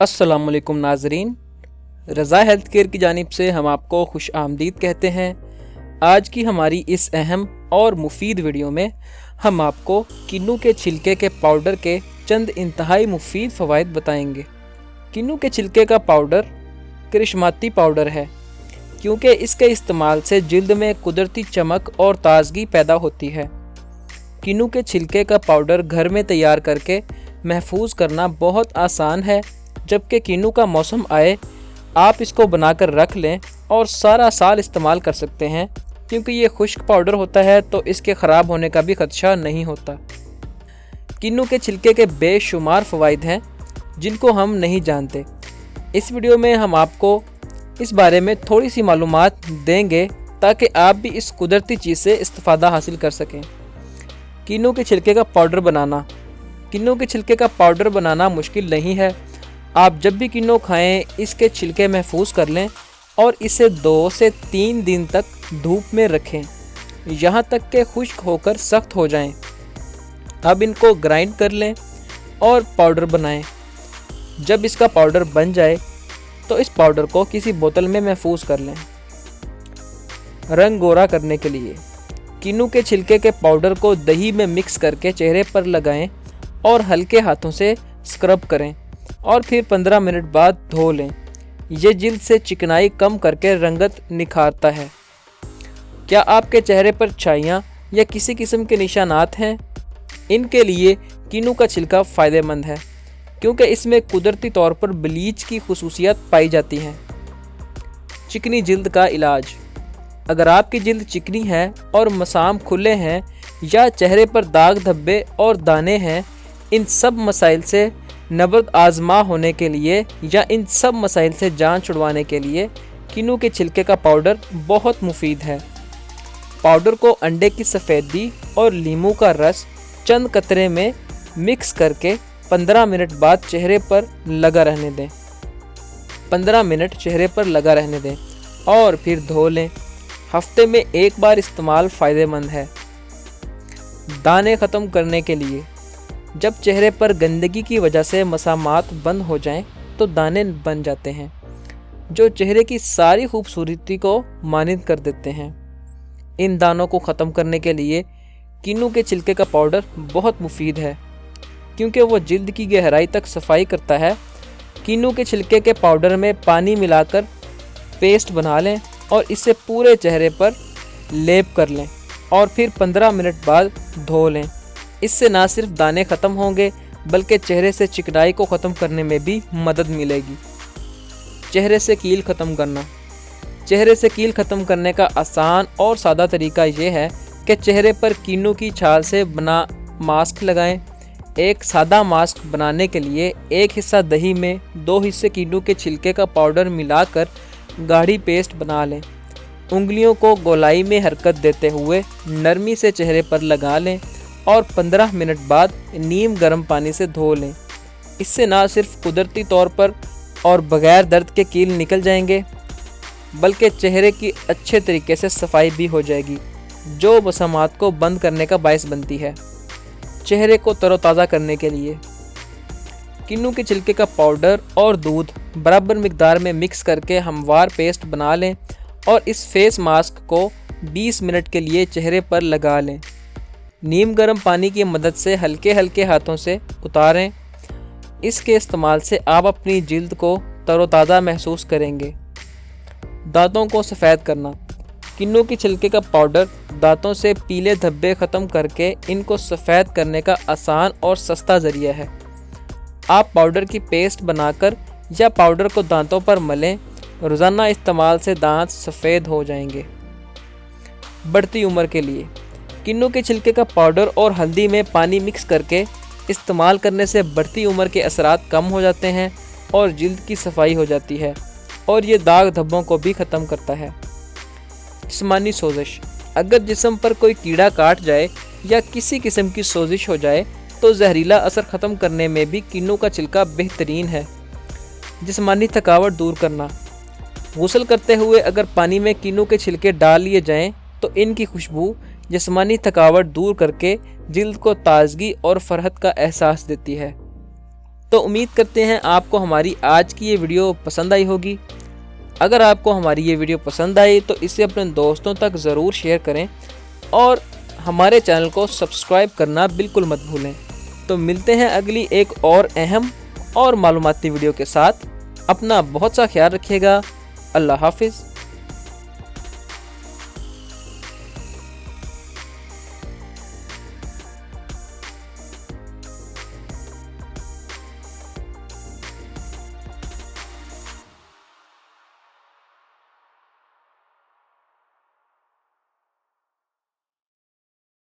अस्सलामुअलैकुम नाजरीन, रज़ा health care की जानिब से हम आपको खुश आमदीद कहते हैं। आज की हमारी इस अहम और मुफीद वीडियो में हम आपको किन्नू के छिलके के पाउडर के चंद इंतहाई मुफीद फ़वाइद बताएंगे। किन्नू के छिलके का पाउडर करिश्माती पाउडर है क्योंकि इसके इस्तेमाल से जिल्द में कुदरती चमक और ताजगी पैदा होती है। किन्नू के छिलके का पाउडर घर में तैयार करके महफूज करना बहुत आसान है। जबकि किन्नू का मौसम आए आप इसको बनाकर रख लें और सारा साल इस्तेमाल कर सकते हैं क्योंकि ये खुश्क पाउडर होता है तो इसके ख़राब होने का भी खदशा नहीं होता। किन्नू के छिलके के बेशुमार फ़वाइद हैं जिनको हम नहीं जानते। इस वीडियो में हम आपको इस बारे में थोड़ी सी मालूमात देंगे ताकि आप भी इस कुदरती चीज़ से इस्तिफ़ादा हासिल कर सकें। किन्नू के छिलके का पाउडर बनाना। किन्नू के छिलके का पाउडर बनाना मुश्किल नहीं है। आप जब भी किन्नू खाएं इसके छिलके महफूज कर लें और इसे 2 से 3 दिन तक धूप में रखें यहाँ तक कि खुश्क होकर सख्त हो जाएं। अब इनको ग्राइंड कर लें और पाउडर बनाएं। जब इसका पाउडर बन जाए तो इस पाउडर को किसी बोतल में महफूज कर लें। रंग गोरा करने के लिए किन्नू के छिलके के पाउडर को दही में मिक्स करके चेहरे पर लगाएं और हल्के हाथों से स्क्रब करें और फिर 15 मिनट बाद धो लें। ये जिल्द से चिकनाई कम करके रंगत निखारता है। क्या आपके चेहरे पर छाइयाँ या किसी किस्म के निशानात हैं? इनके लिए किन्नू का छिलका फ़ायदेमंद है क्योंकि इसमें कुदरती तौर पर ब्लीच की खुसूसियत पाई जाती हैं। चिकनी जिल्द का इलाज। अगर आपकी जिल्द चिकनी है और मसाम खुले हैं या चेहरे पर दाग धब्बे और दाने हैं, इन सब मसाइल से नबर्द आजमा होने के लिए या इन सब मसाइल से जान छुड़वाने के लिए किन्नू के छिलके का पाउडर बहुत मुफीद है। पाउडर को अंडे की सफ़ेदी और लीमू का रस चंद कतरे में मिक्स करके 15 मिनट बाद चेहरे पर लगा रहने दें। 15 मिनट चेहरे पर लगा रहने दें और फिर धो लें। हफ्ते में एक बार इस्तेमाल फ़ायदेमंद है। दाने ख़त्म करने के लिए जब चेहरे पर गंदगी की वजह से मसामात बंद हो जाएं तो दाने बन जाते हैं जो चेहरे की सारी खूबसूरती को मानिद कर देते हैं। इन दानों को ख़त्म करने के लिए किन्नू के छिलके का पाउडर बहुत मुफीद है क्योंकि वो जिल्द की गहराई तक सफाई करता है। किन्नू के छिलके के पाउडर में पानी मिलाकर पेस्ट बना लें और इसे पूरे चेहरे पर लेप कर लें और फिर 15 मिनट बाद धो लें। इससे ना सिर्फ दाने ख़त्म होंगे बल्कि चेहरे से चिकनाई को ख़त्म करने में भी मदद मिलेगी। चेहरे से कील ख़त्म करना। चेहरे से कील ख़त्म करने का आसान और सादा तरीका ये है कि चेहरे पर किन्नू की छाल से बना मास्क लगाएं। एक सादा मास्क बनाने के लिए एक हिस्सा दही में 2 हिस्से किन्नू के छिलके का पाउडर मिलाकर गाढ़ी पेस्ट बना लें। उंगलियों को गोलाई में हरकत देते हुए नरमी से चेहरे पर लगा लें और 15 मिनट बाद नीम गर्म पानी से धो लें। इससे ना सिर्फ कुदरती तौर पर और बग़ैर दर्द के कील निकल जाएंगे बल्कि चेहरे की अच्छे तरीके से सफाई भी हो जाएगी जो मसामात को बंद करने का बायस बनती है। चेहरे को तरोताज़ा करने के लिए किन्नू के छिलके का पाउडर और दूध बराबर मिकदार में मिक्स करके हमवार पेस्ट बना लें और इस फेस मास्क को 20 मिनट के लिए चेहरे पर लगा लें। नीम गर्म पानी की मदद से हल्के हल्के हाथों से उतारें। इसके इस्तेमाल से आप अपनी जिल्द को तरोताज़ा महसूस करेंगे। दांतों को सफ़ेद करना। किन्नू के छिलके का पाउडर दांतों से पीले धब्बे ख़त्म करके इनको सफ़ेद करने का आसान और सस्ता ज़रिया है। आप पाउडर की पेस्ट बनाकर या पाउडर को दांतों पर मलें। रोज़ाना इस्तेमाल से दांत सफ़ेद हो जाएंगे। बढ़ती उम्र के लिए किन्नू के छिलके का पाउडर और हल्दी में पानी मिक्स करके इस्तेमाल करने से बढ़ती उम्र के असरात कम हो जाते हैं और जिल्द की सफाई हो जाती है और ये दाग धब्बों को भी ख़त्म करता है। जिस्मानी सोजिश। अगर जिस्म पर कोई कीड़ा काट जाए या किसी किस्म की सोजिश हो जाए तो जहरीला असर ख़त्म करने में भी किन्नू का छिलका बेहतरीन है। जिस्मानी थकावट दूर करना। गुस्ल करते हुए अगर पानी में किन्नू के छिलके डाल लिए जाएं तो इनकी खुशबू जिस्मानी थकावट दूर करके जिल्द को ताजगी और फरहत का एहसास देती है। तो उम्मीद करते हैं आपको हमारी आज की ये वीडियो पसंद आई होगी। अगर आपको हमारी ये वीडियो पसंद आई तो इसे अपने दोस्तों तक ज़रूर शेयर करें और हमारे चैनल को सब्सक्राइब करना बिल्कुल मत भूलें। तो मिलते हैं अगली एक और अहम और मालूमाती वीडियो के साथ। अपना बहुत सा ख्याल रखिएगा। अल्लाह हाफिज़।